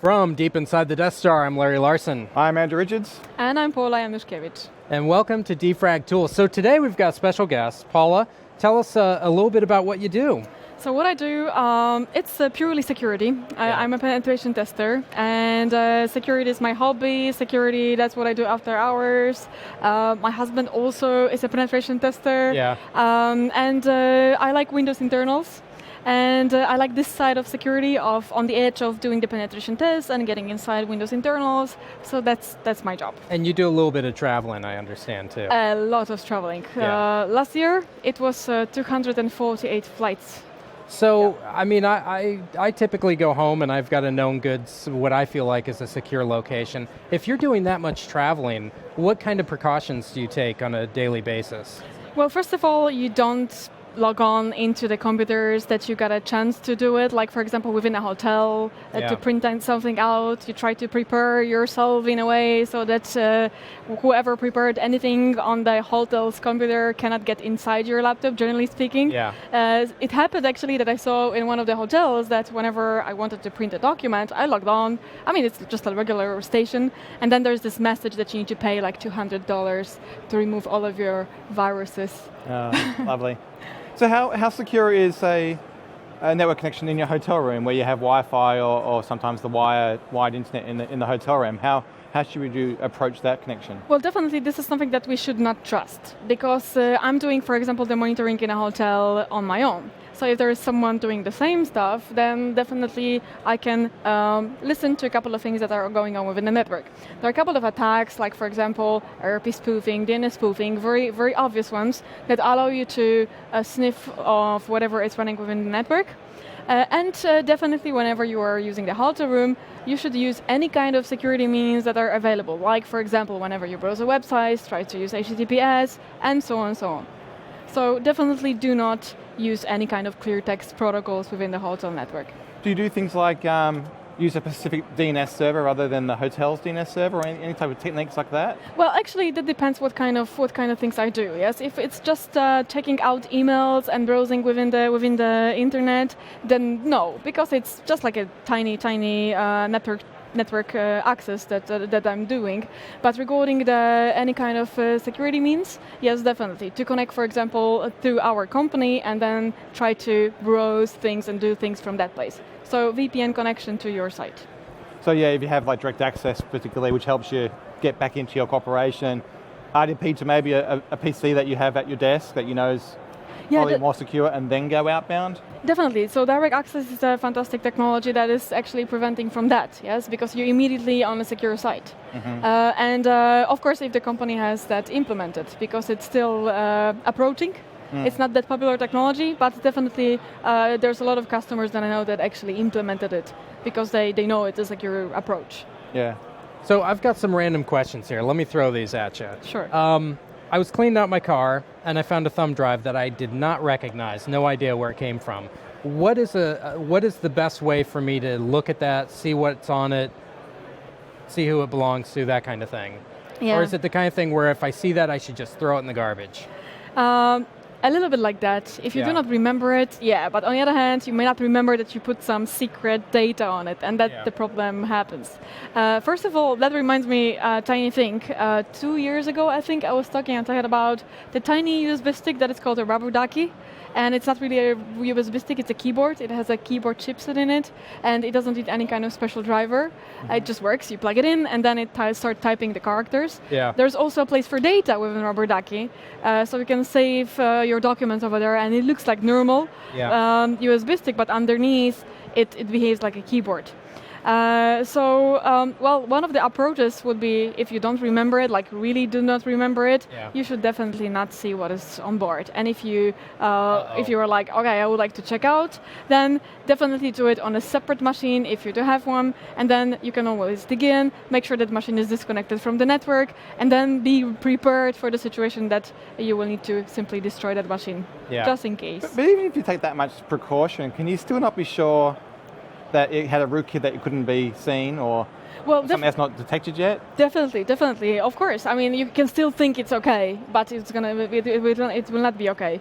From deep inside the Death Star, I'm Larry Larsen. I'm Andrew Richards. And I'm Paula Januszkiewicz. And welcome to Defrag Tools. So today we've got special guests. Paula, tell us a little bit about what you do. So what I do, it's purely security. I'm a penetration tester, and security is my hobby. Security, that's what I do after hours. My husband also is a penetration tester. Yeah. And I like Windows internals. And I like this side of security, of on the edge of doing the penetration tests and getting inside Windows internals. So that's my job. And you do a little bit of traveling, I understand, too. A lot of traveling. Yeah. Last year, it was 248 flights. So, I mean, I typically go home and I've got a known goods, what I feel like is a secure location. If you're doing that much traveling, what kind of precautions do you take on a daily basis? Well, first of all, you don't log on into the computers that you got a chance to do it, like for example within a hotel, to print something out. You try to prepare yourself in a way so that whoever prepared anything on the hotel's computer cannot get inside your laptop, generally speaking. Yeah. It happened actually that I saw in one of the hotels that whenever I wanted to print a document, I logged on. I mean, it's just a regular station, and then there's this message that you need to pay like $200 to remove all of your viruses. Lovely. So how secure is a network connection in your hotel room where you have Wi-Fi or sometimes the wired internet in the hotel room? How should we approach that connection? Well, definitely this is something that we should not trust, because I'm doing, for example, the monitoring in a hotel on my own. So if there is someone doing the same stuff, then definitely I can listen to a couple of things that are going on within the network. There are a couple of attacks, like for example, RP spoofing, DNS spoofing, very, very obvious ones that allow you to sniff of whatever is running within the network. And definitely whenever you are using the hotel room, you should use any kind of security means that are available. Like for example, whenever you browse a website, try to use HTTPS, and so on and so on. So definitely do not use any kind of clear text protocols within the hotel network. Do you do things like use a specific DNS server rather than the hotel's DNS server, or any type of techniques like that? Well, actually, that depends what kind of things I do. Yes, if it's just checking out emails and browsing within the internet, then no, because it's just like a tiny network access that I'm doing. But regarding any kind of security means, yes, definitely. To connect, for example, through our company and then try to browse things and do things from that place. So VPN connection to your site. So yeah, if you have like direct access particularly, which helps you get back into your corporation, RDP to maybe a PC that you have at your desk that you know is probably more secure, and then go outbound? Definitely. So direct access is a fantastic technology that is actually preventing from that, yes, because you're immediately on a secure site. Mm-hmm. And of course, if the company has that implemented, because it's still approaching. It's not that popular technology, but definitely there's a lot of customers that I know that actually implemented it because they know it's a secure approach. Yeah. So I've got some random questions here. Let me throw these at you. Sure. I was cleaning out my car and I found a thumb drive that I did not recognize, no idea where it came from. What is the best way for me to look at that, see what's on it, see who it belongs to, that kind of thing? Yeah. Or is it the kind of thing where if I see that, I should just throw it in the garbage? A little bit like that. If you do not remember it, but on the other hand, you may not remember that you put some secret data on it, and that the problem happens. First of all, that reminds me a tiny thing. 2 years ago, I think, I was talking on TechEd about the tiny USB stick that is called a rubber ducky. And it's not really a USB stick, it's a keyboard. It has a keyboard chipset in it, and it doesn't need any kind of special driver. Mm-hmm. It just works, you plug it in, and then it starts typing the characters. Yeah. There's also a place for data within Rubber Ducky, so you can save your documents over there, and it looks like normal USB stick, but underneath it behaves like a keyboard. Well, one of the approaches would be, if you don't remember it, like really do not remember it, you should definitely not see what is on board. And if you are like, okay, I would like to check out, then definitely do it on a separate machine if you do have one, and then you can always dig in, make sure that the machine is disconnected from the network, and then be prepared for the situation that you will need to simply destroy that machine, just in case. But even if you take that much precaution, can you still not be sure that it had a rootkit that it couldn't be seen, or something that's not detected yet? Definitely, of course. I mean, you can still think it's okay, but it will not be okay.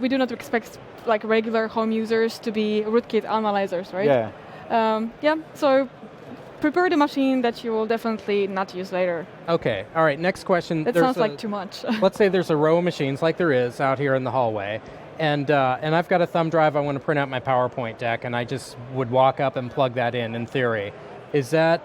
We do not expect like regular home users to be rootkit analyzers, right? Yeah. So prepare the machine that you will definitely not use later. Okay, all right, next question. That sounds like too much. Let's say there's a row of machines like there is out here in the hallway, and I've got a thumb drive, I want to print out my PowerPoint deck, and I just would walk up and plug that in theory. Is that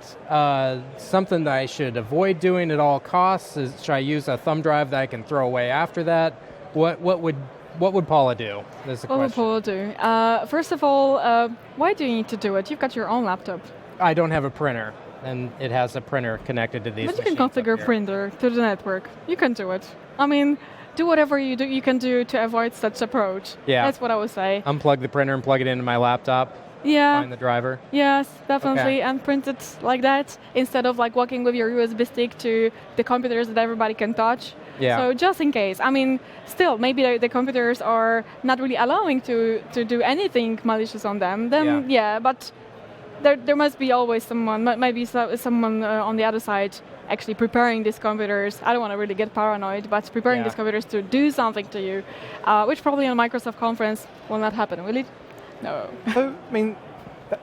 something that I should avoid doing at all costs? Should I use a thumb drive that I can throw away after that? What would Paula do? Is the What would question. Paula do? First of all, why do you need to do it? You've got your own laptop. I don't have a printer, and it has a printer connected to these But you can machines up configure here. printer to the network. You can do it. I mean, do whatever you can do to avoid such approach. Yeah. That's what I would say. Unplug the printer and plug it into my laptop, Yeah. find the driver. Yes, definitely, Okay. and print it like that instead of like walking with your USB stick to the computers that everybody can touch. Yeah. So just in case, I mean, still maybe the computers are not really allowing to do anything malicious on them. Then but there must be always someone, maybe someone on the other side actually preparing these computers. I don't want to really get paranoid, but preparing these computers to do something to you, which probably on a Microsoft conference will not happen, will it? No. So, I mean,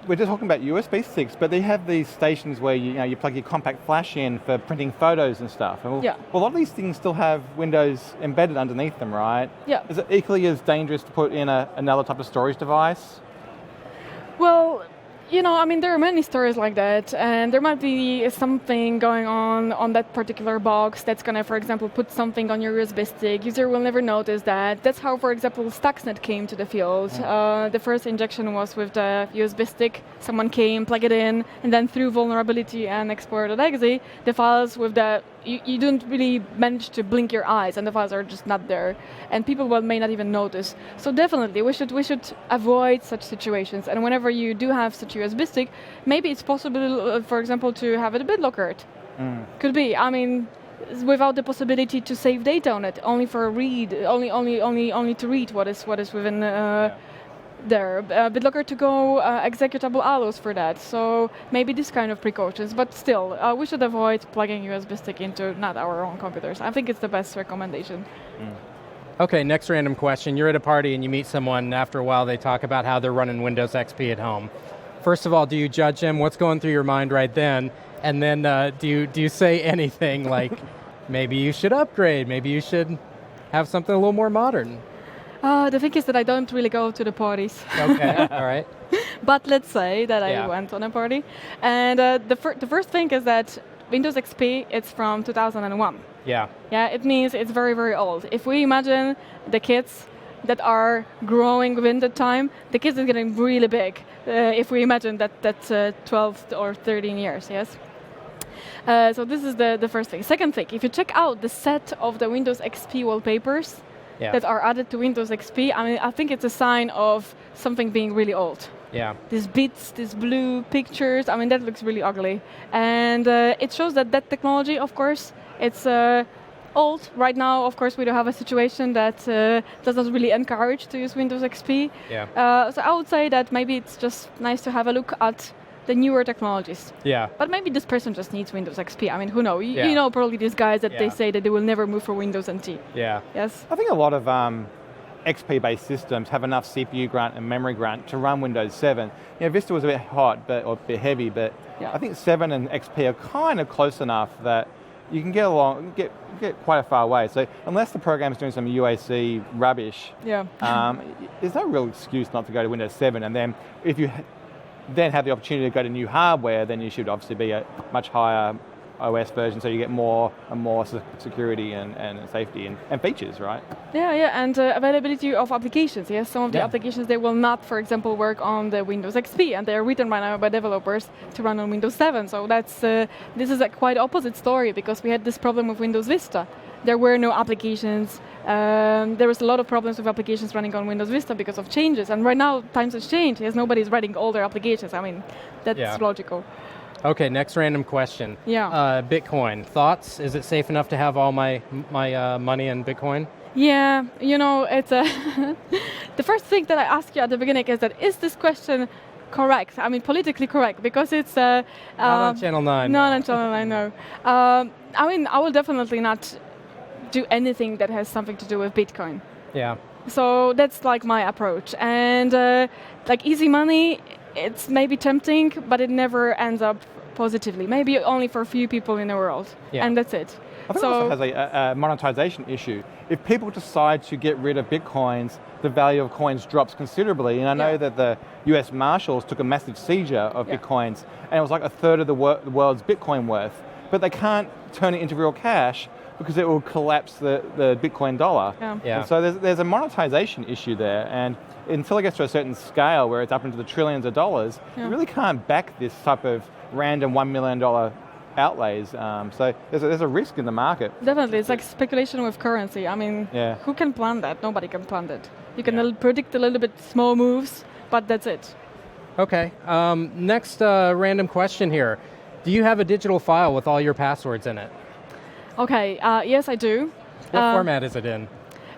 we're just talking about USB sticks, but they have these stations where you plug your compact flash in for printing photos and stuff. And well, a lot of these things still have Windows embedded underneath them, right? Yeah. Is it equally as dangerous to put in another type of storage device? Well, I mean, there are many stories like that, and there might be something going on that particular box that's going to, for example, put something on your USB stick. User will never notice that. That's how, for example, Stuxnet came to the field. The first injection was with the USB stick. Someone came, plugged it in, and then through vulnerability and explorer.exe, the files with the you don't really manage to blink your eyes, and the files are just not there, and people may not even notice. So definitely, we should avoid such situations. And whenever you do have such a USB stick, maybe it's possible, for example, to have it a bit lockered. Could be. I mean, without the possibility to save data on it, only for read, only to read what is within. There, BitLocker to go executable allows for that, so maybe this kind of precautions, but still, we should avoid plugging USB stick into not our own computers. I think it's the best recommendation. Okay, next random question. You're at a party and you meet someone, and after a while they talk about how they're running Windows XP at home. First of all, do you judge them? What's going through your mind right then? And then do you say anything like, maybe you should upgrade, maybe you should have something a little more modern? The thing is that I don't really go to the parties. Okay, all right. But let's say that I went on a party. And the first thing is that Windows XP, it's from 2001. Yeah. Yeah, it means it's very, very old. If we imagine the kids that are growing within that time, the kids are getting really big. If we imagine that's 12 or 13 years, yes? So this is the first thing. Second thing, if you check out the set of the Windows XP wallpapers, that are added to Windows XP, I mean, I think it's a sign of something being really old. Yeah. These bits, these blue pictures, I mean, that looks really ugly. And it shows that technology, of course, it's old. Right now, of course, we don't have a situation that doesn't really encourage to use Windows XP. Yeah. So I would say that maybe it's just nice to have a look at the newer technologies. Yeah. But maybe this person just needs Windows XP. I mean, who knows? You know probably these guys that they say that they will never move for Windows NT. Yeah. Yes. I think a lot of XP-based systems have enough CPU grunt and memory grunt to run Windows 7. Vista was a bit hot or a bit heavy, but I think 7 and XP are kind of close enough that you can get quite a far way. So unless the program is doing some UAC rubbish, there's no real excuse not to go to Windows 7. And then if you then have the opportunity to go to new hardware, then you should obviously be a much higher OS version, so you get more and more security and safety and features, right? Yeah, and availability of applications. Yes, some of the applications, they will not, for example, work on the Windows XP, and they are written right now by developers to run on Windows 7. So that's this is a quite opposite story, because we had this problem with Windows Vista. There were no applications. There was a lot of problems with applications running on Windows Vista because of changes. And right now, times have changed. Yes, nobody's writing older applications. I mean, that's logical. Okay, next random question. Yeah. Bitcoin. Thoughts? Is it safe enough to have all my money in Bitcoin? Yeah, it's the first thing that I ask you at the beginning is that, is this question correct? I mean, politically correct, because it's... not on Channel 9. Not on Channel 9, no. I mean, I will definitely not do anything that has something to do with Bitcoin. Yeah. So that's like my approach. And like easy money, it's maybe tempting, but it never ends up positively. Maybe only for a few people in the world, and that's it. I think it also has a monetization issue. If people decide to get rid of Bitcoins, the value of coins drops considerably. And I know that the US Marshals took a massive seizure of Bitcoins, and it was like a third of the world's Bitcoin worth. But they can't turn it into real cash because it will collapse the Bitcoin dollar. Yeah. And so there's a monetization issue there. And until it gets to a certain scale where it's up into the trillions of dollars, you really can't back this type of random $1 million outlays. So there's a risk in the market. Definitely, it's like speculation with currency. I mean, who can plan that? Nobody can plan that. You can predict a little bit small moves, but that's it. Okay, next random question here. Do you have a digital file with all your passwords in it? Okay, yes I do. What format is it in?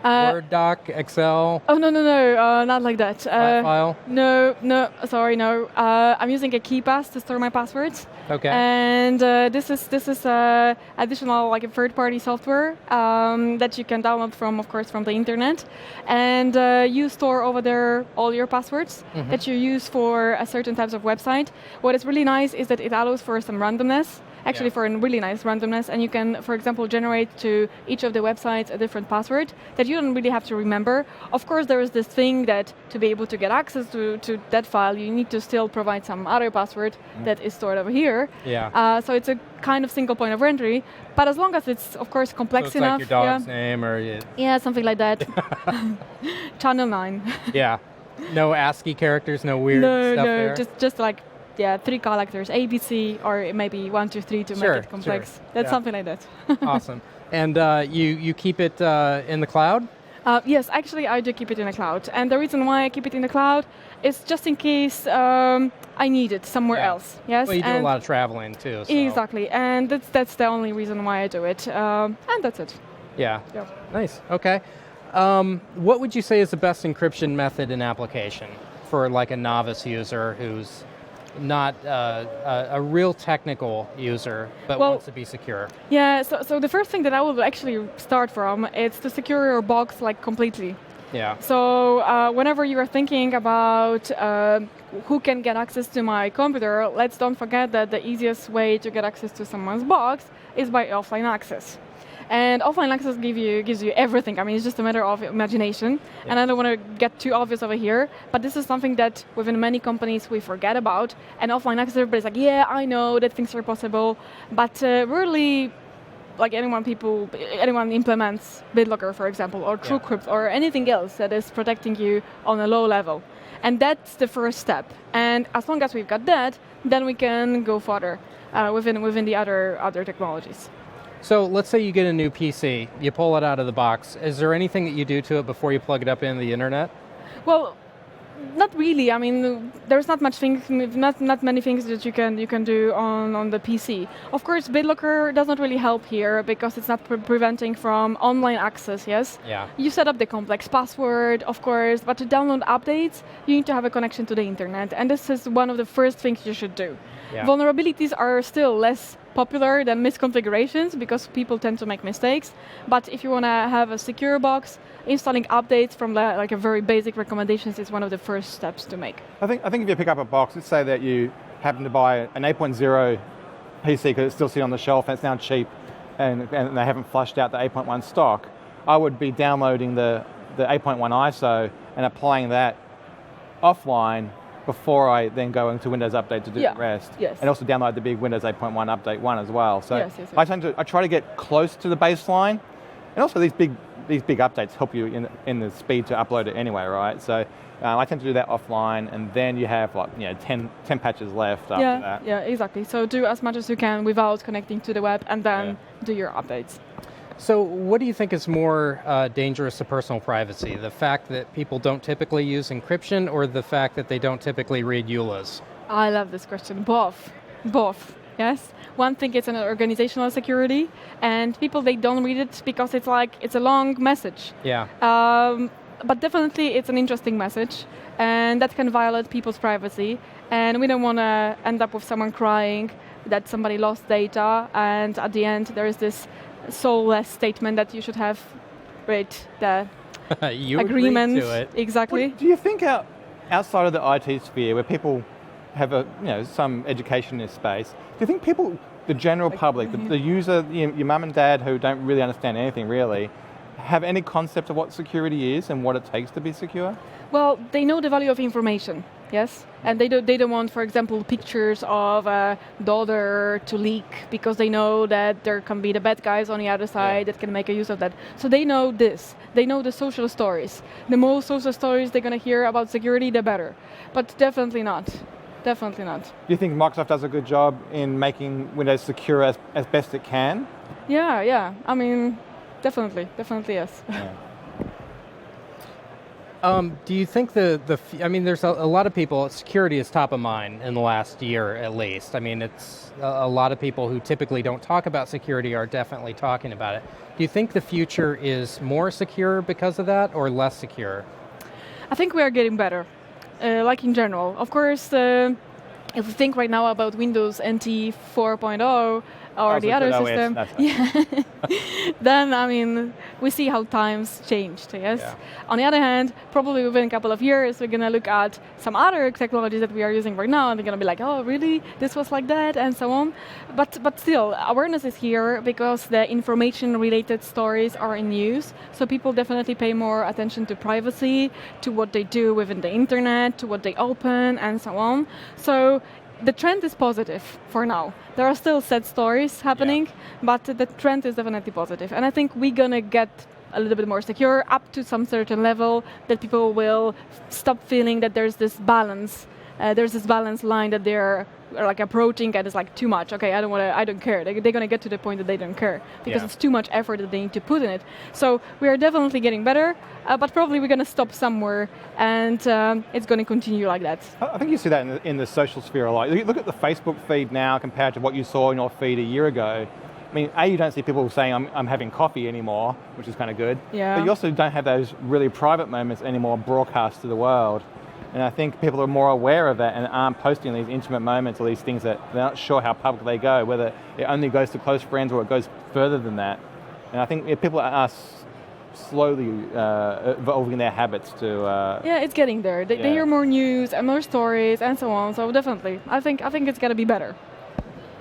Word doc, Excel? Oh, no, not like that. Flat file? No, sorry, no. I'm using a KeyPass to store my passwords. Okay. And this is additional like a third-party software that you can download from, of course, from the internet. And you store over there all your passwords that you use for a certain types of website. What is really nice is that it allows for some randomness. Actually, for a really nice randomness, and you can, for example, generate to each of the websites a different password that you don't really have to remember. Of course, there is this thing that to be able to get access to that file, you need to still provide some other password that is stored over here. Yeah. So it's a kind of single point of entry, but as long as it's, of course, complex so it's enough. Like your dog's name or... Yeah, something like that. Channel 9. Yeah. No ASCII characters, no weird stuff there? No, just like 3 characters, ABC, or maybe 1, 2, 3 to make it complex. Sure. That's something like that. Awesome. And you keep it in the cloud? Yes, actually I do keep it in the cloud. And the reason why I keep it in the cloud is just in case I need it somewhere else. Yes. Well, you do a lot of traveling too. So. Exactly, and that's the only reason why I do it. And that's it. Yeah. Nice. Okay. What would you say is the best encryption method in application for like a novice user who's not a real technical user, but wants to be secure? Yeah, so the first thing that I will actually start from is to secure your box like completely. Yeah. So whenever you are thinking about who can get access to my computer, let's don't forget that the easiest way to get access to someone's box is by offline access. And offline access gives you everything. I mean, it's just a matter of imagination. And I don't want to get too obvious over here, but this is something that within many companies we forget about. And offline access, everybody's like, yeah, I know that things are possible, but rarely, like anyone implements BitLocker, for example, or TrueCrypt, or anything else that is protecting you on a low level. And that's the first step. And as long as we've got that, then we can go further within the other technologies. So let's say you get a new PC, you pull it out of the box. Is there anything that you do to it before you plug it up into the internet? Well, not really. I mean, there's not many things that you can do on the PC. Of course, BitLocker does not really help here because it's not preventing from online access. Yes. Yeah. You set up the complex password, of course, but to download updates, you need to have a connection to the internet, and this is one of the first things you should do. Yeah. Vulnerabilities are still less popular than misconfigurations because people tend to make mistakes. But if you want to have a secure box, installing updates from like a very basic recommendations is one of the first steps to make. I think if you pick up a box, let's say that you happen to buy an 8.0 PC because it's still sitting on the shelf and it's now cheap, and they haven't flushed out the 8.1 stock, I would be downloading the 8.1 ISO and applying that offline before I then go into Windows Update to do the rest. Yes. And also download the big Windows 8.1 Update 1 as well. So yes. I try to get close to the baseline, and also these big updates help you in the speed to upload it anyway, right? So I tend to do that offline, and then you have 10 patches left after that. Yeah, exactly. So do as much as you can without connecting to the web, and then do your updates. So what do you think is more dangerous to personal privacy? The fact that people don't typically use encryption, or the fact that they don't typically read EULAs? I love this question. Both. Yes. One thing is an organizational security, and people, they don't read it because it's a long message. Yeah. But definitely it's an interesting message, and that can violate people's privacy. And we don't want to end up with someone crying that somebody lost data, and at the end there is this soulless statement that you should have read the you agreement. To it. Exactly. Do you think outside of the IT sphere, where people have some education in this space. Do you think people, the general public, the user, your mum and dad who don't really understand anything really, have any concept of what security is and what it takes to be secure? Well, they know the value of information, yes? And they don't want, for example, pictures of a daughter to leak because they know that there can be the bad guys on the other side that can make a use of that. So they know this. They know the social stories. The more social stories they're going to hear about security, the better. But definitely not. Definitely not. Do you think Microsoft does a good job in making Windows secure as best it can? Yeah. I mean, definitely yes. Yeah. Do you think there's a lot of people, security is top of mind in the last year at least. I mean, it's a lot of people who typically don't talk about security are definitely talking about it. Do you think the future is more secure because of that or less secure? I think we are getting better, like in general. Of course, if we think right now about Windows NT 4.0, or the other system, then I mean, we see how times changed, yes? Yeah. On the other hand, probably within a couple of years, we're going to look at some other technologies that we are using right now, and they're going to be like, oh, really? This was like that, and so on. But still, awareness is here because the information-related stories are in use, so people definitely pay more attention to privacy, to what they do within the internet, to what they open, and so on. So the trend is positive for now. There are still sad stories happening, but the trend is definitely positive. And I think we're going to get a little bit more secure up to some certain level that people will stop feeling that there's this balance line that they're like approaching and it's like too much. Okay, I don't care. They're going to get to the point that they don't care because it's too much effort that they need to put in it. So we are definitely getting better, but probably we're going to stop somewhere and it's going to continue like that. I think you see that in the social sphere a lot. Look at the Facebook feed now compared to what you saw in your feed a year ago. I mean, you don't see people saying I'm having coffee anymore, which is kind of good. Yeah. But you also don't have those really private moments anymore broadcast to the world. And I think people are more aware of that and aren't posting these intimate moments or these things that they're not sure how public they go, whether it only goes to close friends or it goes further than that. And I think people are slowly evolving their habits to... yeah, it's getting there. They hear more news and more stories and so on. So definitely, I think it's going to be better,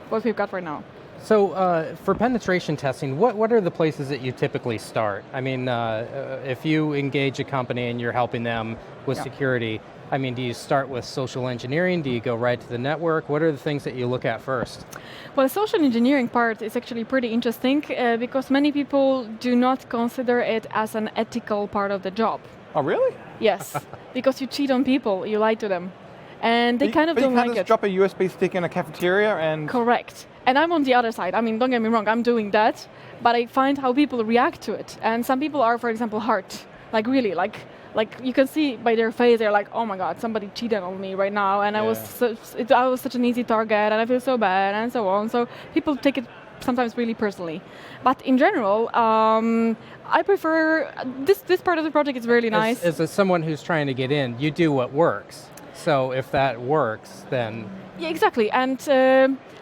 what we've got right now. So for penetration testing, what are the places that you typically start? I mean, if you engage a company and you're helping them with security, I mean, do you start with social engineering? Do you go right to the network? What are the things that you look at first? Well, the social engineering part is actually pretty interesting because many people do not consider it as an ethical part of the job. Oh, really? Yes, because you cheat on people, you lie to them. And they kind of don't like it. You can't just drop a USB stick in a cafeteria and... Correct. And I'm on the other side. I mean, don't get me wrong, I'm doing that, but I find how people react to it. And some people are, for example, hurt. Like really, like you can see by their face, they're like, oh my God, somebody cheated on me right now, and I was such an easy target, and I feel so bad, and so on. So people take it sometimes really personally. But in general, I prefer, this part of the project is really nice. As someone who's trying to get in, you do what works. So if that works, then... Yeah, exactly. And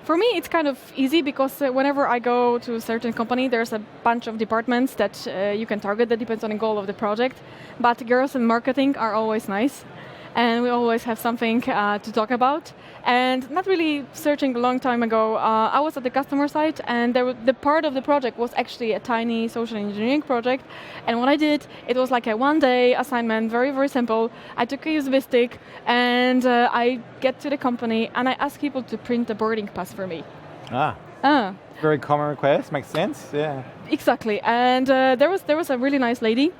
for me, it's kind of easy because whenever I go to a certain company, there's a bunch of departments that you can target. That depends on the goal of the project. But girls in marketing are always nice. And we always have something to talk about. And not really searching a long time ago, I was at the customer side, and the part of the project was actually a tiny social engineering project. And what I did, it was like a one-day assignment, very, very simple. I took a USB stick, and I get to the company, and I asked people to print the boarding pass for me. Very common request, makes sense, yeah. Exactly, and there was a really nice lady.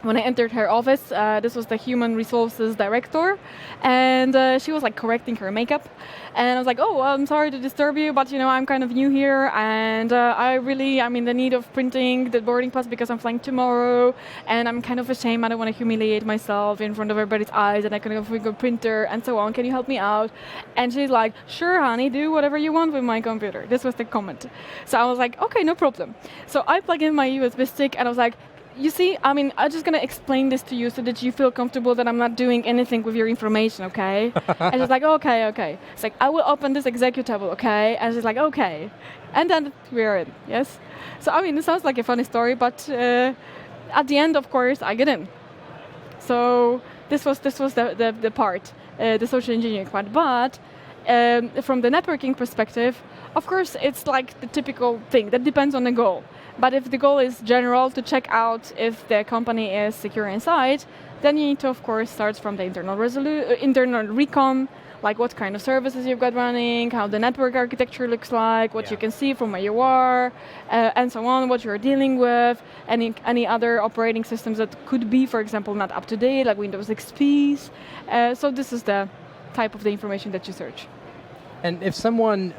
When I entered her office, this was the human resources director, and she was like correcting her makeup. And I was like, oh, I'm sorry to disturb you, but I'm kind of new here, and I'm in the need of printing the boarding pass because I'm flying tomorrow, and I'm kind of ashamed. I don't want to humiliate myself in front of everybody's eyes, and I couldn't afford a printer, and so on. Can you help me out? And she's like, sure, honey, do whatever you want with my computer. This was the comment. So I was like, okay, no problem. So I plug in my USB stick, and I was like, you see, I'm just going to explain this to you so that you feel comfortable that I'm not doing anything with your information, okay? And she's like, okay. It's like, I will open this executable, okay? And she's like, okay. And then we're in, yes? So, it sounds like a funny story, but at the end, of course, I get in. So this was the part. the social engineering part. But from the networking perspective, of course, it's like the typical thing that depends on the goal. But if the goal is general to check out if the company is secure inside, then you need to, of course, start from the internal recon, like what kind of services you've got running, how the network architecture looks like, what you can see from where you are, and so on, what you're dealing with, any other operating systems that could be, for example, not up to date, like Windows XPs. So this is the type of the information that you search. And if someone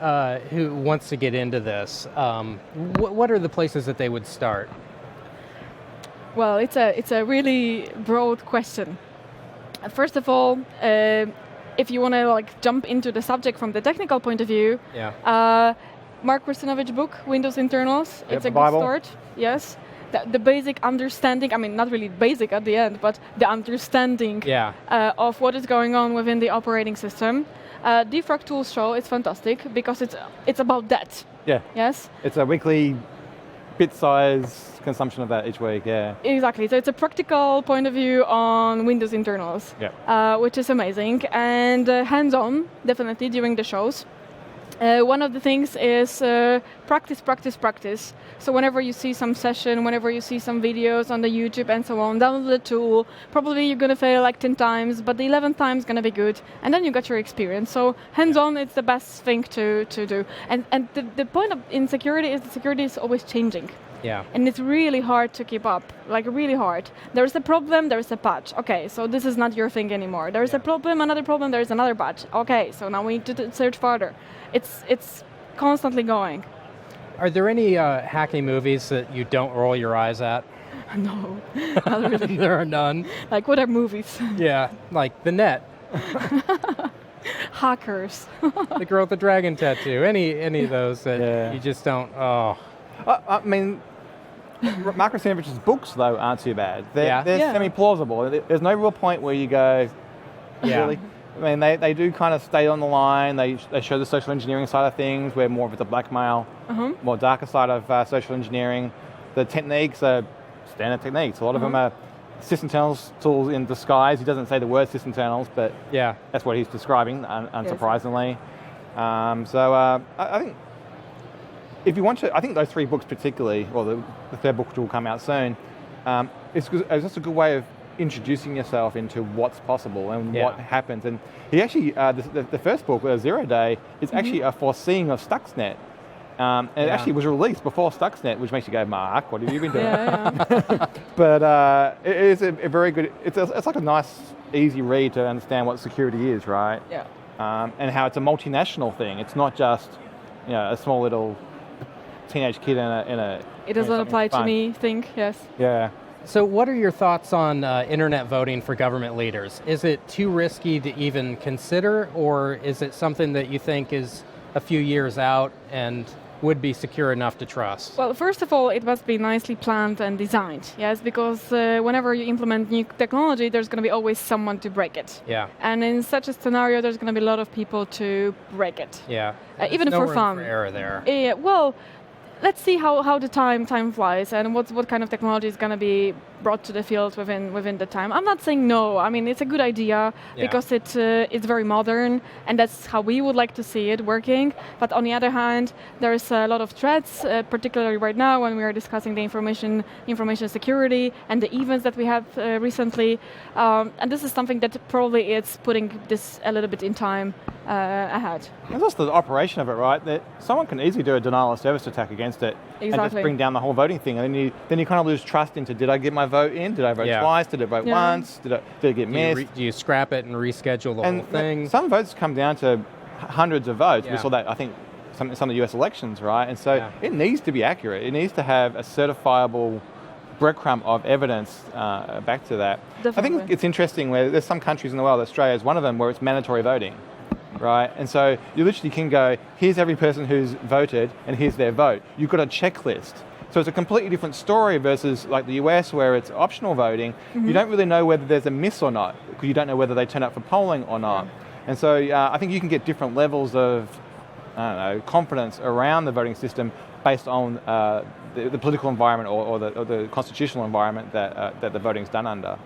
who wants to get into this, what are the places that they would start? Well, it's a really broad question. First of all, if you want to like jump into the subject from the technical point of view, Mark Kristinovich's book, Windows Internals, it's a good start. Yes, the basic understanding. I mean, not really basic at the end, but the understanding of what is going on within the operating system. Defrag Tools show is fantastic because it's about that. Yeah. Yes. It's a weekly bit size consumption of that each week, yeah. Exactly, so it's a practical point of view on Windows internals, which is amazing, and hands-on, definitely, during the shows. One of the things is practice, practice, practice. So whenever you see some session, whenever you see some videos on the YouTube and so on, download the tool. Probably you're going to fail like 10 times, but the 11th time is going to be good. And then you got your experience. So hands-on, it's the best thing to do. And the point of in security is that security is always changing. Yeah. And it's really hard to keep up, like really hard. There's a problem, there's a patch. Okay, so this is not your thing anymore. There's a problem, another problem, there's another patch. Okay, so now we need to search further. It's constantly going. Are there any hacking movies that you don't roll your eyes at? No, not really. There are none. Like what are movies? Yeah, like The Net. Hackers. The Girl with the Dragon Tattoo. Any of those that you just don't, I mean, Mark Kristinovich's books, though, aren't too bad. They're semi-plausible. There's no real point where you go, really? I mean, they do kind of stay on the line. They show the social engineering side of things, where more of the blackmail, more darker side of social engineering. The techniques are standard techniques. A lot of them are sysinternals tools in disguise. He doesn't say the word sysinternals, but that's what he's describing, unsurprisingly. I think if you want to, I think those three books particularly, or the third book which will come out soon, it's just a good way of introducing yourself into what's possible and what happens. And he actually, the first book, Zero Day, is actually a foreseeing of Stuxnet. And it actually was released before Stuxnet, which makes you go, Mark, what have you been doing? But it is a very good, it's like a nice, easy read to understand what security is, right? Yeah. And how it's a multinational thing. It's not just, a small little teenage kid in a it doesn't apply to me thing, yes. Yeah. So what are your thoughts on internet voting for government leaders? Is it too risky to even consider, or is it something that you think is a few years out and would be secure enough to trust? Well, first of all, it must be nicely planned and designed, yes, because whenever you implement new technology, there's going to be always someone to break it. Yeah. And in such a scenario, there's going to be a lot of people to break it. Yeah. Even for fun. For error there. Yeah. Well, let's see how the time flies and what kind of technology is going to be brought to the field within the time. I'm not saying no. I mean, it's a good idea because it's very modern, and that's how we would like to see it working. But on the other hand, there's a lot of threats, particularly right now when we are discussing the information security and the events that we had recently. And this is something that probably is putting this a little bit in time ahead. There's also the operation of it, right? That someone can easily do a denial of service attack against it and just bring down the whole voting thing. And then you kind of lose trust into, did I get my vote in? Did I vote twice? Did I vote once? Did it get missed? Do you scrap it and reschedule the whole thing? Some votes come down to hundreds of votes. We saw that, I think, some of the US elections, right? And so it needs to be accurate. It needs to have a certifiable breadcrumb of evidence back to that. Definitely. I think it's interesting where there's some countries in the world, Australia is one of them, where it's mandatory voting. Right, and so you literally can go, here's every person who's voted and here's their vote. You've got a checklist. So it's a completely different story versus like the US where it's optional voting. You don't really know whether there's a miss or not, because you don't know whether they turn up for polling or not. And so I think you can get different levels of, confidence around the voting system based on the political environment or the constitutional environment that the voting's done under.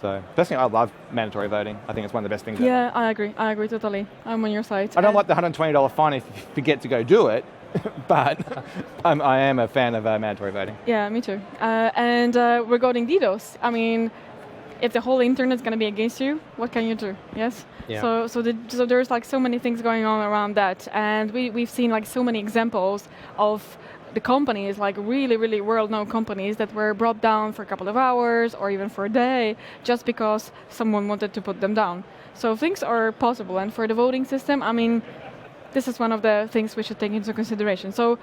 So personally, I love mandatory voting. I think it's one of the best things ever. Yeah, I agree totally. I'm on your side. I don't like the $120 fine if you forget to go do it, but I am a fan of mandatory voting. Yeah, me too. And regarding DDoS, I mean, if the whole internet's going to be against you, what can you do? Yes. Yeah. So there's like so many things going on around that, and we've seen like so many examples of the companies, like really, really world-known companies that were brought down for a couple of hours or even for a day just because someone wanted to put them down. So things are possible, and for the voting system, I mean, this is one of the things we should take into consideration. So,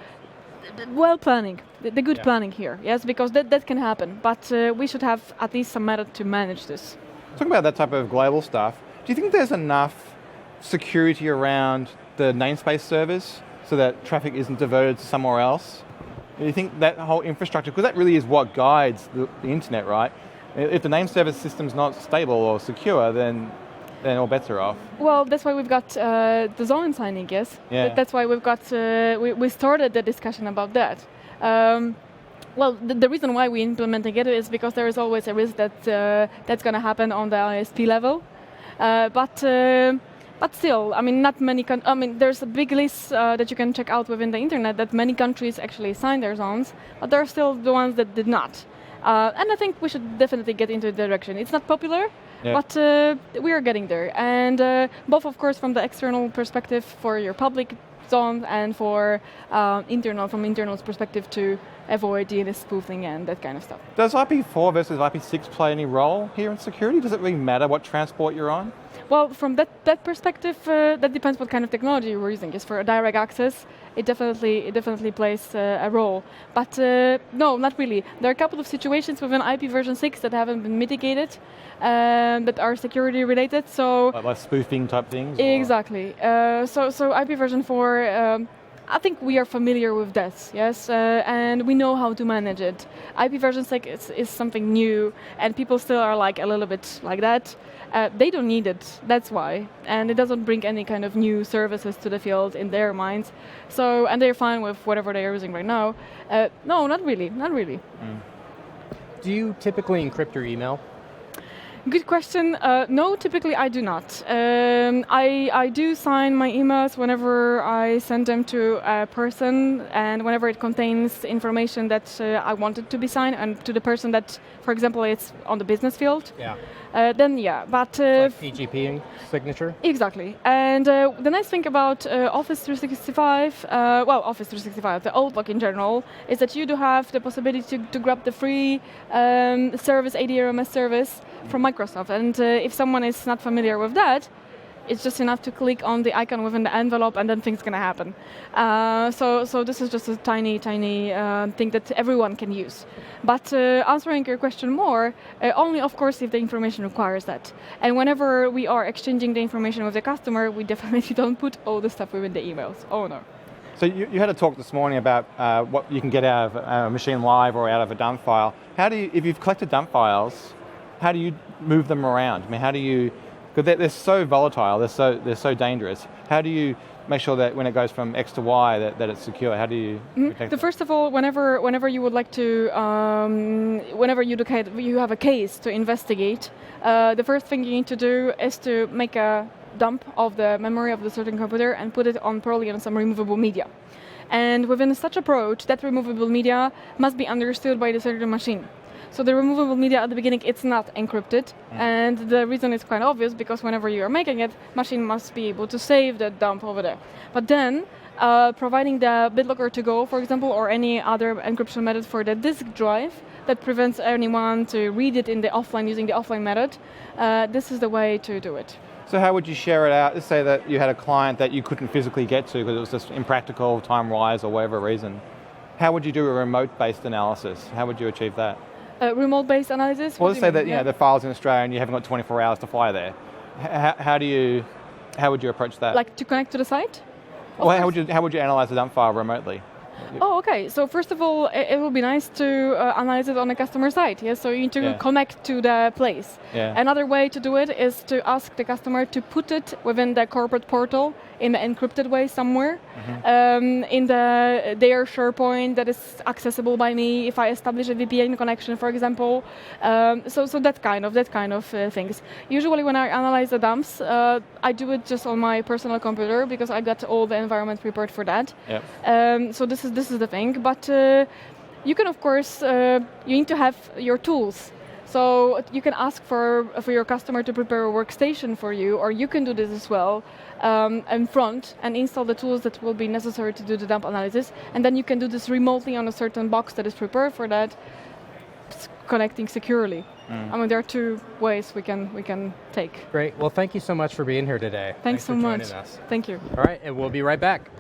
well planning, the good planning here, yes, because that can happen, but we should have at least some method to manage this. Talking about that type of global stuff, do you think there's enough security around the namespace servers so that traffic isn't diverted to somewhere else? Do you think that whole infrastructure, because that really is what guides the internet, right? If the name service system's not stable or secure, then all bets are off. Well, that's why we've got the zone signing, yes? Yeah. That's why we've got, we started the discussion about that. Well, the reason why we implementing it is because there is always a risk that that's going to happen on the ISP level. But still, I mean, not many. There's a big list that you can check out within the internet that many countries actually signed their zones, but there are still the ones that did not. And I think we should definitely get into the direction. It's not popular, but we are getting there. And both, of course, from the external perspective for your public zone and for from internal's perspective to avoid DNS spoofing and that kind of stuff. Does IP4 versus IP6 play any role here in security? Does it really matter what transport you're on? Well, from that perspective, that depends what kind of technology we're using. Yes, for direct access, it definitely plays a role. But no, not really. There are a couple of situations within IP version 6 that haven't been mitigated, that are security related. So like spoofing type things? Exactly. So IP version 4. I think we are familiar with that, yes, and we know how to manage it. IP version 6 is something new, and people still are like a little bit like that. They don't need it, that's why, and it doesn't bring any kind of new services to the field in their minds. So, and they're fine with whatever they are using right now. No, not really. Do you typically encrypt your email? Good question. No, typically I do not. I do sign my emails whenever I send them to a person, and whenever it contains information that I want it to be signed, and to the person that, for example, it's on the business field. Yeah. Then yeah, but like PGP signature. Exactly. And the nice thing about Office 365, Office 365, the Outlook in general, is that you do have the possibility to grab the free service, ADRMS service from Microsoft. And if someone is not familiar with that, it's just enough to click on the icon within the envelope, and then things gonna happen. So this is just a tiny thing that everyone can use. But answering your question more, only of course if the information requires that. And whenever we are exchanging the information with the customer, we definitely don't put all the stuff within the emails. Oh no. So you had a talk this morning about what you can get out of a machine live or out of a dump file. How do you, if you've collected dump files, how do you move them around? I mean, how do you? Because they're so volatile, they're so dangerous. How do you make sure that when it goes from X to Y that it's secure? How do you protect it? First of all, whenever you would like to, whenever you have a case to investigate, the first thing you need to do is to make a dump of the memory of the certain computer and put it probably on some removable media. And within such approach, that removable media must be understood by the certain machine. So the removable media at the beginning, it's not encrypted, and the reason is quite obvious, because whenever you are making it, machine must be able to save that dump over there. But then, providing the BitLocker to go, for example, or any other encryption method for the disk drive that prevents anyone to read it in the offline using the offline method, this is the way to do it. So how would you share it out? Let's say that you had a client that you couldn't physically get to because it was just impractical, time-wise, or whatever reason. How would you do a remote-based analysis? How would you achieve that? Remote-based analysis? Well, let's say that the file's in Australia and you haven't got 24 hours to fly there. How would you approach that? Like to connect to the site? Well, how would you analyze a dump file remotely? Oh, okay. So first of all, it would be nice to analyze it on the customer side. Yes, so you need to connect to the place. Yeah. Another way to do it is to ask the customer to put it within the corporate portal in the encrypted way somewhere. in their SharePoint that is accessible by me if I establish a VPN connection, for example. So that kind of things. Usually when I analyze the dumps, I do it just on my personal computer because I got all the environment prepared for that. Yep. So this is the thing, but you can, of course, you need to have your tools. So you can ask for your customer to prepare a workstation for you, or you can do this as well in front and install the tools that will be necessary to do the dump analysis. And then you can do this remotely on a certain box that is prepared for that, connecting securely. I mean, there are two ways we can take. Great. Well, thank you so much for being here today. Thanks so for much. joining us. Thank you. All right, and we'll be right back.